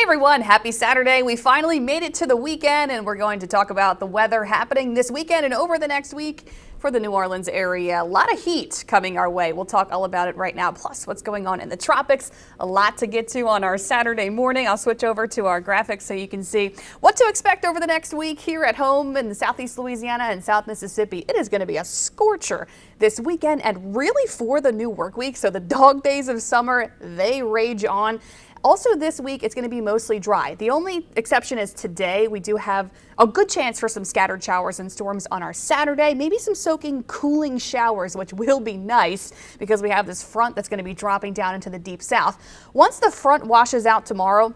Everyone, happy Saturday. We finally made it to the weekend and we're going to talk about the weather happening this weekend and over the next week for the New Orleans area. A lot of heat coming our way. We'll talk all about it right now, plus what's going on in the tropics. A lot to get to on our Saturday morning. I'll switch over to our graphics so you can see what to expect over the next week here at home in Southeast Louisiana and South Mississippi. It is going to be a scorcher this weekend and really for the new work week. So the dog days of summer, they rage on. Also this week, it's going to be mostly dry. The only exception is today. We do have a good chance for some scattered showers and storms on our Saturday, maybe some soaking, cooling showers, which will be nice because we have this front that's going to be dropping down into the deep south. Once the front washes out tomorrow,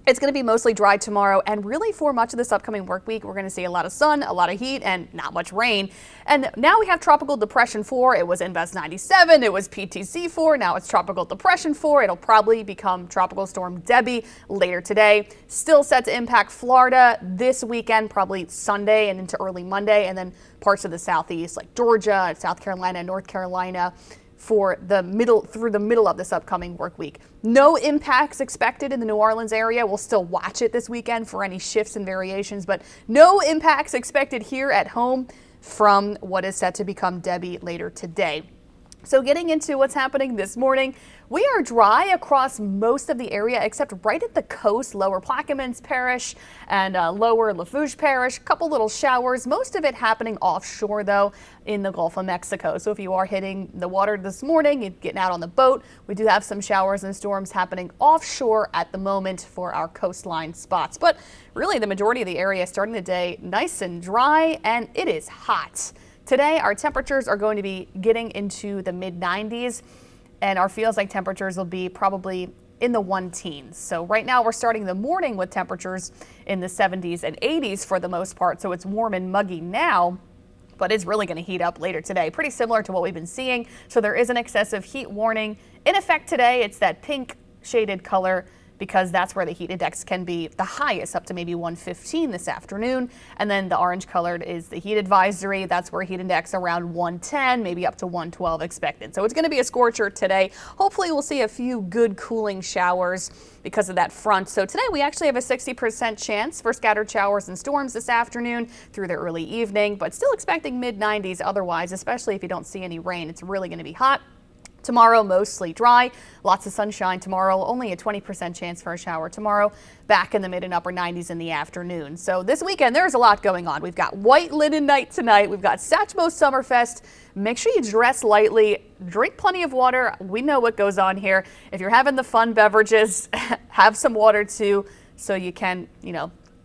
it's going to be mostly dry tomorrow, and really for much of this upcoming work week, we're going to see a lot of sun, a lot of heat, and not much rain. And now we have Tropical Depression 4. It was Invest 97. It was PTC 4. Now it's Tropical Depression 4. It'll probably become Tropical Storm Debbie later today. Still set to impact Florida this weekend, probably Sunday and into early Monday, and then parts of the southeast like Georgia, South Carolina, and North Carolina for the middle of this upcoming work week. No impacts expected in the New Orleans area. We'll still watch it this weekend for any shifts and variations, but no impacts expected here at home from what is set to become Debbie later today. So getting into what's happening this morning, we are dry across most of the area except right at the coast, lower Plaquemines Parish and lower Lafourche Parish. A couple little showers, most of it happening offshore though in the Gulf of Mexico. So if you are hitting the water this morning, you're getting out on the boat, we do have some showers and storms happening offshore at the moment for our coastline spots. But really the majority of the area starting the day nice and dry, and it is hot. Today, our temperatures are going to be getting into the mid-90s, and our feels like temperatures will be probably in the 1-teens. So right now, we're starting the morning with temperatures in the 70s and 80s for the most part, so it's warm and muggy now, but it's really going to heat up later today. Pretty similar to what we've been seeing, so there is an excessive heat warning in effect today. It's that pink shaded color, because that's where the heat index can be the highest, up to maybe 115 this afternoon. And then the orange colored is the heat advisory. That's where heat index around 110, maybe up to 112 expected. So it's going to be a scorcher today. Hopefully we'll see a few good cooling showers because of that front. So today we actually have a 60% chance for scattered showers and storms this afternoon through the early evening, but still expecting mid-90s otherwise, especially if you don't see any rain. It's really going to be hot. Tomorrow, mostly dry, lots of sunshine tomorrow, only a 20% chance for a shower tomorrow, back in the mid and upper 90s in the afternoon. So this weekend, there's a lot going on. We've got White Linen Night tonight. We've got Satchmo Summerfest. Make sure you dress lightly, drink plenty of water. We know what goes on here. If you're having the fun beverages, have some water too, so you can,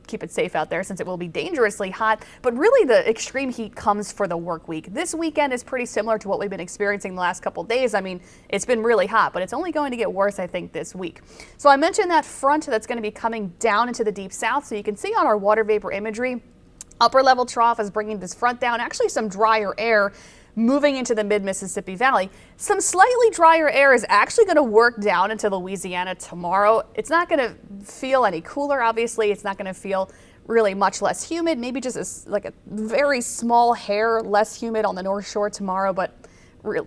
keep it safe out there since it will be dangerously hot. But really the extreme heat comes for the work week. This weekend is pretty similar to what we've been experiencing the last couple of days. I mean, it's been really hot, but it's only going to get worse, I think, this week. So I mentioned that front that's going to be coming down into the deep south. So you can see on our water vapor imagery, upper level trough is bringing this front down, actually some drier air moving into the mid-Mississippi Valley. Some slightly drier air is actually going to work down into Louisiana tomorrow. It's not going to feel any cooler, obviously. It's not going to feel really much less humid, maybe just like a very small hair less humid on the North Shore tomorrow, but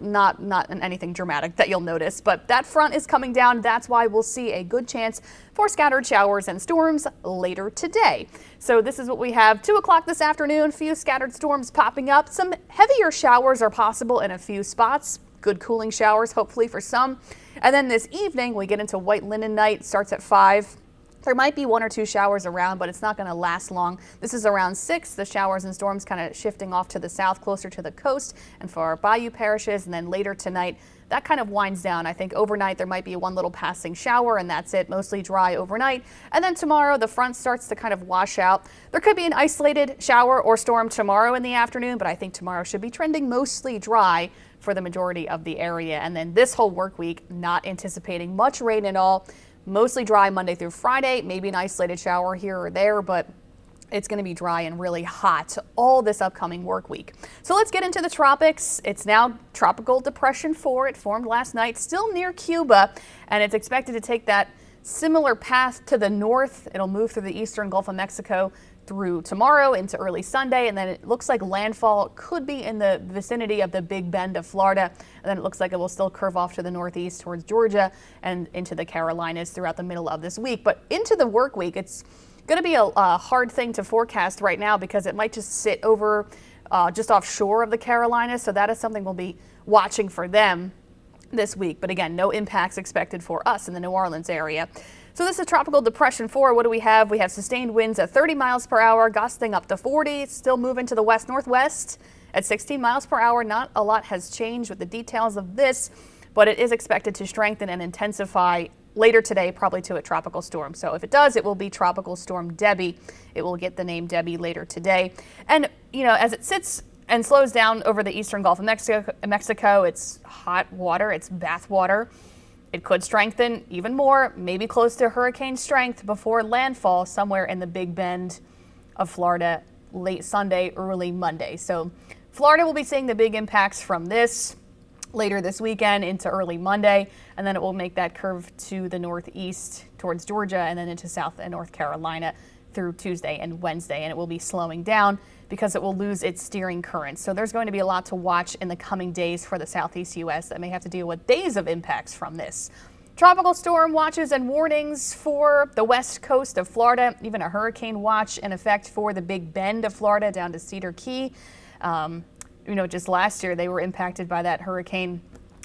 not anything dramatic that you'll notice. But that front is coming down. That's why we'll see a good chance for scattered showers and storms later today. So this is what we have. 2 o'clock this afternoon, few scattered storms popping up. Some heavier showers are possible in a few spots. Good cooling showers, hopefully for some. And then this evening, we get into White Linen Night. Starts at 5. There might be 1 or 2 showers around, but it's not going to last long. This is around 6. The showers and storms kind of shifting off to the south, closer to the coast and for our bayou parishes. And then later tonight, that kind of winds down. I think overnight there might be 1 little passing shower, and that's it. Mostly dry overnight. And then tomorrow the front starts to kind of wash out. There could be an isolated shower or storm tomorrow in the afternoon, but I think tomorrow should be trending mostly dry for the majority of the area. And then this whole work week, not anticipating much rain at all. Mostly dry Monday through Friday, maybe an isolated shower here or there, but it's going to be dry and really hot all this upcoming work week. So let's get into the tropics. It's now Tropical Depression 4. It formed last night, still near Cuba, and it's expected to take that Similar path to the north. It'll move through the eastern Gulf of Mexico through tomorrow into early Sunday, and then it looks like landfall could be in the vicinity of the Big Bend of Florida, and then it looks like it will still curve off to the northeast towards Georgia and into the Carolinas throughout the middle of this week. But into the work week, it's going to be a hard thing to forecast right now because it might just sit over just offshore of the Carolinas, so that is something we'll be watching for them this week. But again, no impacts expected for us in the New Orleans area. So this is Tropical Depression 4. What do we have? We have sustained winds at 30 miles per hour, gusting up to 40. It's still moving to the west-northwest at 16 miles per hour. Not a lot has changed with the details of this, but it is expected to strengthen and intensify later today, probably to a tropical storm. So if it does, it will be Tropical Storm Debbie. It will get the name Debbie later today. And, you know, as it sits and slows down over the eastern Gulf of Mexico, it's hot water, it's bath water. It could strengthen even more, maybe close to hurricane strength before landfall somewhere in the Big Bend of Florida late Sunday, early Monday. So Florida will be seeing the big impacts from this later this weekend into early Monday, and then it will make that curve to the northeast towards Georgia and then into South and North Carolina through Tuesday and Wednesday, and it will be slowing down because it will lose its steering current. So there's going to be a lot to watch in the coming days for the southeast U.S. that may have to deal with days of impacts from this. Tropical storm watches and warnings for the west coast of Florida, even a hurricane watch in effect for the Big Bend of Florida down to Cedar Key. You know, just last year they were impacted by that hurricane.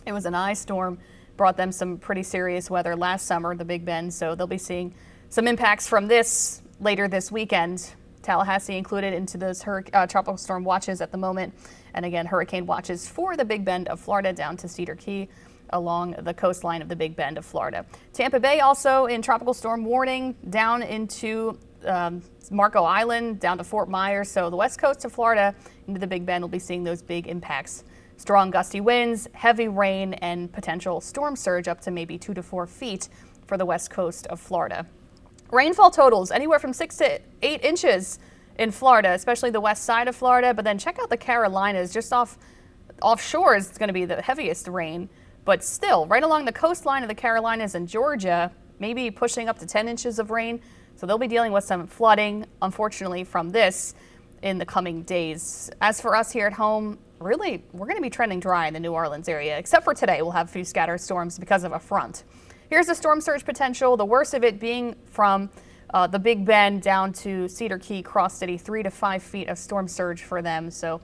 It was an ice storm, brought them some pretty serious weather last summer, the Big Bend. So they'll be seeing some impacts from this later this weekend. Tallahassee included into those tropical storm watches at the moment. And again, hurricane watches for the Big Bend of Florida down to Cedar Key along the coastline of the Big Bend of Florida. Tampa Bay also in tropical storm warning down into Marco Island, down to Fort Myers. So the west coast of Florida into the Big Bend will be seeing those big impacts. Strong gusty winds, heavy rain, and potential storm surge up to maybe 2 to 4 feet for the west coast of Florida. Rainfall totals anywhere from 6 to 8 inches in Florida, especially the west side of Florida. But then check out the Carolinas. Just offshore is going to be the heaviest rain. But still, right along the coastline of the Carolinas and Georgia, maybe pushing up to 10 inches of rain. So they'll be dealing with some flooding, unfortunately, from this in the coming days. As for us here at home, really, we're going to be trending dry in the New Orleans area, except for today. We'll have a few scattered storms because of a front. Here's the storm surge potential, the worst of it being from the Big Bend down to Cedar Key, Cross City, 3 to 5 feet of storm surge for them. So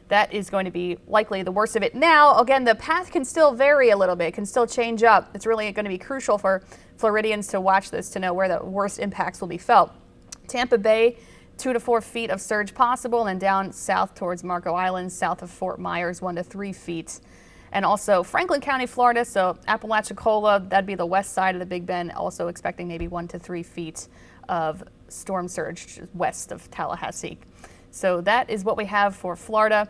that is going to be likely the worst of it. Now, again, the path can still vary a little bit, can still change up. It's really going to be crucial for Floridians to watch this to know where the worst impacts will be felt. Tampa Bay, 2 to 4 feet of surge possible, and down south towards Marco Island, south of Fort Myers, 1 to 3 feet. And also Franklin County, Florida, so Apalachicola, that'd be the west side of the Big Bend, also expecting maybe 1 to 3 feet of storm surge west of Tallahassee. So that is what we have for Florida.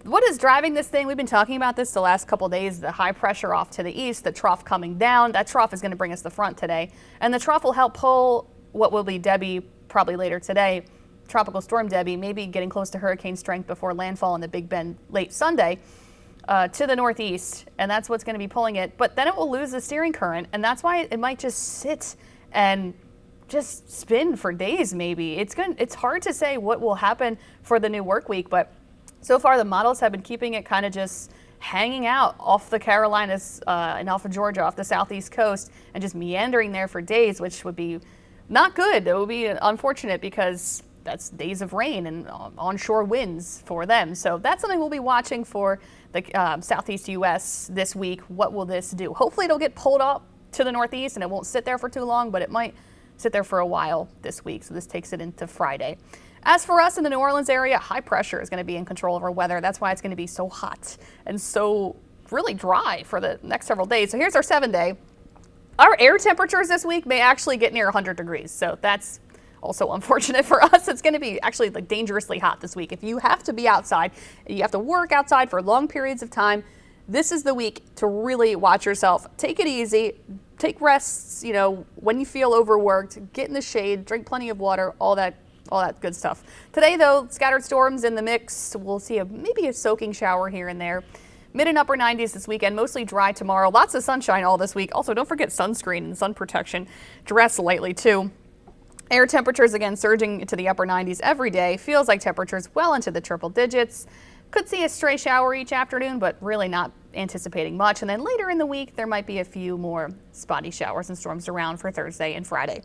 What is driving this thing? We've been talking about this the last couple of days, the high pressure off to the east, the trough coming down. That trough is going to bring us the front today. And the trough will help pull what will be Debbie probably later today, Tropical Storm Debbie, maybe getting close to hurricane strength before landfall in the Big Bend late Sunday. To the northeast, and that's what's going to be pulling it. But then it will lose the steering current, and that's why it might just sit and just spin for days maybe. It's hard to say what will happen for the new work week, but so far the models have been keeping it kind of just hanging out off the Carolinas and off of Georgia, off the southeast coast, and just meandering there for days, which would be not good. It would be unfortunate because that's days of rain and onshore winds for them. So that's something we'll be watching for the southeast U.S. this week. What will this do? Hopefully it'll get pulled up to the northeast and it won't sit there for too long, but it might sit there for a while this week. So this takes it into Friday. As for us in the New Orleans area, high pressure is going to be in control of our weather. That's why it's going to be so hot and so really dry for the next several days. So here's our 7-day. Our air temperatures this week may actually get near 100 degrees. So that's also unfortunate for us. It's going to be actually like dangerously hot this week. If you have to be outside, you have to work outside for long periods of time, this is the week to really watch yourself. Take it easy, take rests, you know, when you feel overworked, get in the shade, drink plenty of water, all that good stuff. Today though, scattered storms in the mix. We'll see maybe a soaking shower here and there. Mid and upper 90s this weekend, mostly dry tomorrow. Lots of sunshine all this week. Also, don't forget sunscreen and sun protection. Dress lightly, too. Air temperatures again surging into the upper 90s every day. Feels like temperatures well into the triple digits. Could see a stray shower each afternoon, but really not anticipating much. And then later in the week, there might be a few more spotty showers and storms around for Thursday and Friday.